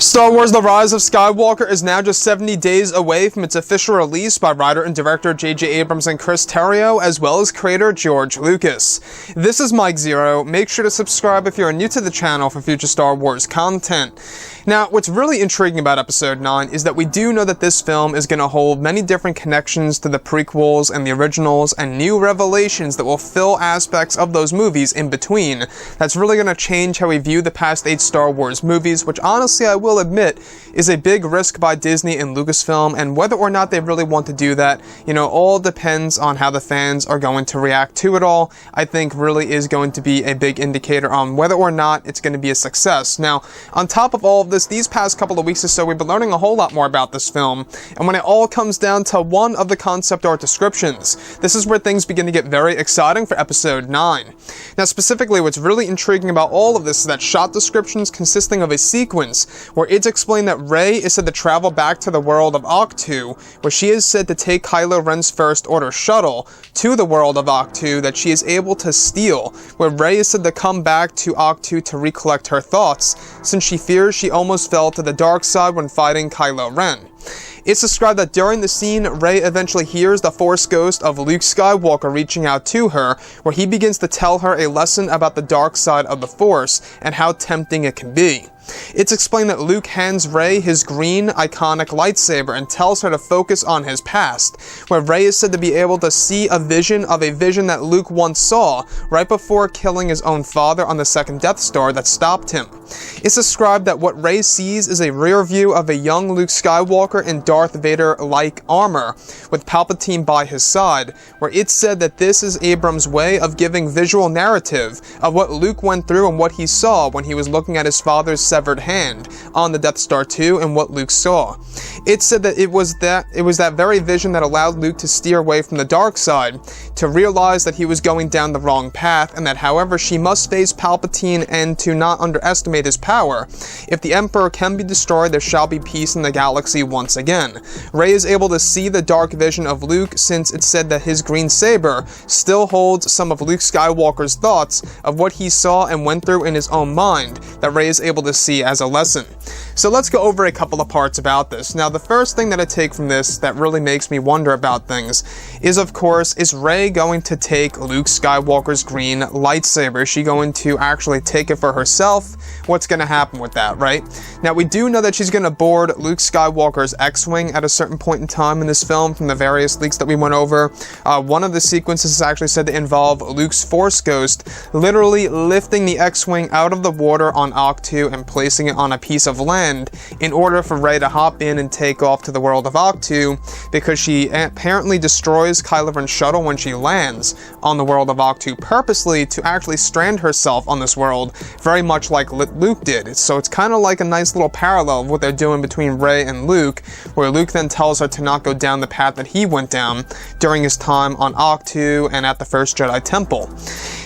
Star Wars The Rise of Skywalker is now just 70 days away from its official release by writer and director J.J. Abrams and Chris Terrio, as well as creator George Lucas. This is Mike Zero. Make sure to subscribe if you're new to the channel for future Star Wars content. Now, what's really intriguing about Episode 9 is that we do know that this film is going to hold many different connections to the prequels and the originals and new revelations that will fill aspects of those movies in between. That's really going to change how we view the past 8 Star Wars movies, which honestly I will admit is a big risk by Disney and Lucasfilm, and whether or not they really want to do that, all depends on how the fans are going to react to it all. I think really is going to be a big indicator on whether or not it's going to be a success. Now, on top of all of this, these past couple of weeks or so, we've been learning a whole lot more about this film, and when it all comes down to one of the concept art descriptions, this is where things begin to get very exciting for Episode 9. Now, specifically, what's really intriguing about all of this is that shot descriptions consisting of a sequence where it's explained that Rey is said to travel back to the world of Ahch-To, where she is said to take Kylo Ren's First Order shuttle to the world of Ahch-To that she is able to steal, where Rey is said to come back to Ahch-To to recollect her thoughts, since she fears she almost fell to the dark side when fighting Kylo Ren. It's described that during the scene, Rey eventually hears the Force ghost of Luke Skywalker reaching out to her, where he begins to tell her a lesson about the dark side of the Force and how tempting it can be. It's explained that Luke hands Rey his green, iconic lightsaber and tells her to focus on his past, where Rey is said to be able to see a vision that Luke once saw right before killing his own father on the second Death Star that stopped him. It's described that what Rey sees is a rear view of a young Luke Skywalker in Darth Vader-like armor, with Palpatine by his side, where it's said that this is Abrams' way of giving visual narrative of what Luke went through and what he saw when he was looking at his father's severed hand on the Death Star 2 and what Luke saw. It said that it was that very vision that allowed Luke to steer away from the dark side, to realize that he was going down the wrong path, and that however she must face Palpatine and to not underestimate his power. If the Emperor can be destroyed, there shall be peace in the galaxy once again. Rey is able to see the dark vision of Luke, since it's said that his green saber still holds some of Luke Skywalker's thoughts of what he saw and went through in his own mind, that Rey is able to see as a lesson. So let's go over a couple of parts about this. Now, the first thing that I take from this that really makes me wonder about things is, of course, is Rey going to take Luke Skywalker's green lightsaber? Is she going to actually take it for herself? What's going to happen with that, right? Now, we do know that she's going to board Luke Skywalker's X-Wing at a certain point in time in this film from the various leaks that we went over. One of the sequences is actually said to involve Luke's Force Ghost literally lifting the X-Wing out of the water on Ahch-To and placing it on a piece of land in order for Rey to hop in and take off to the world of Ahch-To, because she apparently destroys Kylo Ren's shuttle when she lands on the world of Ahch-To purposely to actually strand herself on this world, very much like Luke did. So it's kind of like a nice little parallel of what they're doing between Rey and Luke, where Luke then tells her to not go down the path that he went down during his time on Ahch-To and at the First Jedi Temple.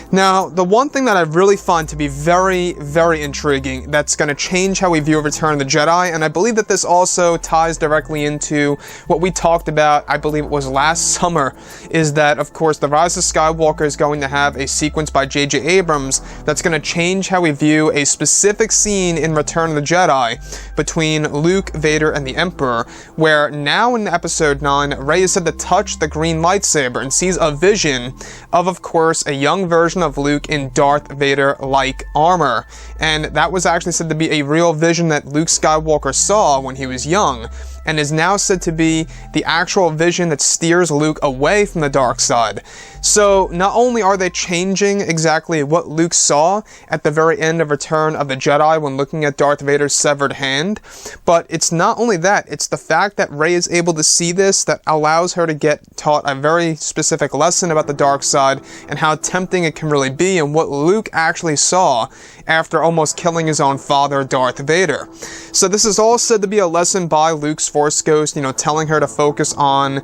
Now, the one thing that I really find to be very, very intriguing that's going to change how we view Return of the Jedi, and I believe that this also ties directly into what we talked about, I believe it was last summer, is that, of course, The Rise of Skywalker is going to have a sequence by J.J. Abrams that's going to change how we view a specific scene in Return of the Jedi between Luke, Vader, and the Emperor, where now in Episode 9, Rey is said to touch the green lightsaber and sees a vision of course, a young version of Luke in Darth Vader-like armor, and that was actually said to be a real vision that Luke Skywalker saw when he was young, and is now said to be the actual vision that steers Luke away from the dark side. So not only are they changing exactly what Luke saw at the very end of Return of the Jedi when looking at Darth Vader's severed hand, but it's not only that, it's the fact that Rey is able to see this that allows her to get taught a very specific lesson about the dark side and how tempting it can really be, and what Luke actually saw after almost killing his own father, Darth Vader. So this is all said to be a lesson by Luke's Force Ghost, telling her to focus on,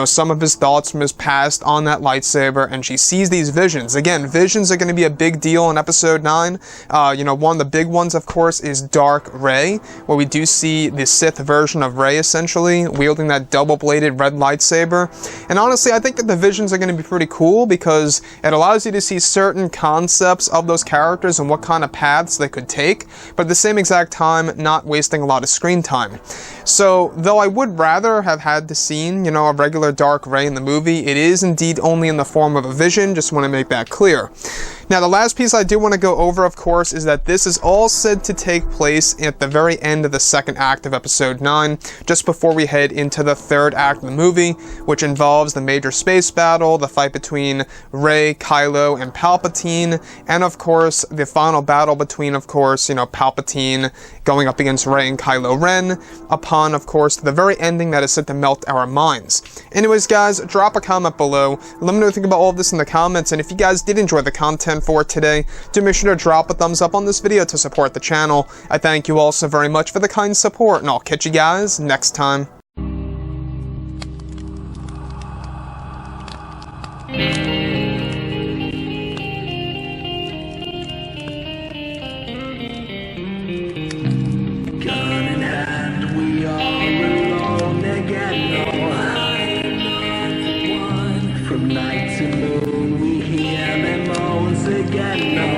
some of his thoughts from his past on that lightsaber, and she sees these visions. Again, visions are going to be a big deal in Episode 9. One of the big ones, of course, is Dark Rey, where we do see the Sith version of Rey, essentially, wielding that double-bladed red lightsaber. And honestly, I think that the visions are going to be pretty cool, because it allows you to see certain concepts of those characters and what kind of of paths they could take, but at the same exact time, not wasting a lot of screen time. So, though I would rather have had the scene, you know, a regular dark Rey in the movie, it is indeed only in the form of a vision, just want to make that clear. Now, the last piece I do want to go over, of course, is that this is all said to take place at the very end of the second act of episode 9, just before we head into the third act of the movie, which involves the major space battle, the fight between Rey, Kylo, and Palpatine, and of course, the final battle between, of course, you know, Palpatine going up against Rey and Kylo Ren, upon, of course, the very ending that is said to melt our minds. Anyways, guys, drop a comment below. Let me know what you think about all of this in the comments, and if you guys did enjoy the content for today, do make sure to drop a thumbs up on this video to support the channel. I thank you all so very much for the kind support, and I'll catch you guys next time. From night to moon, we hear them moans again.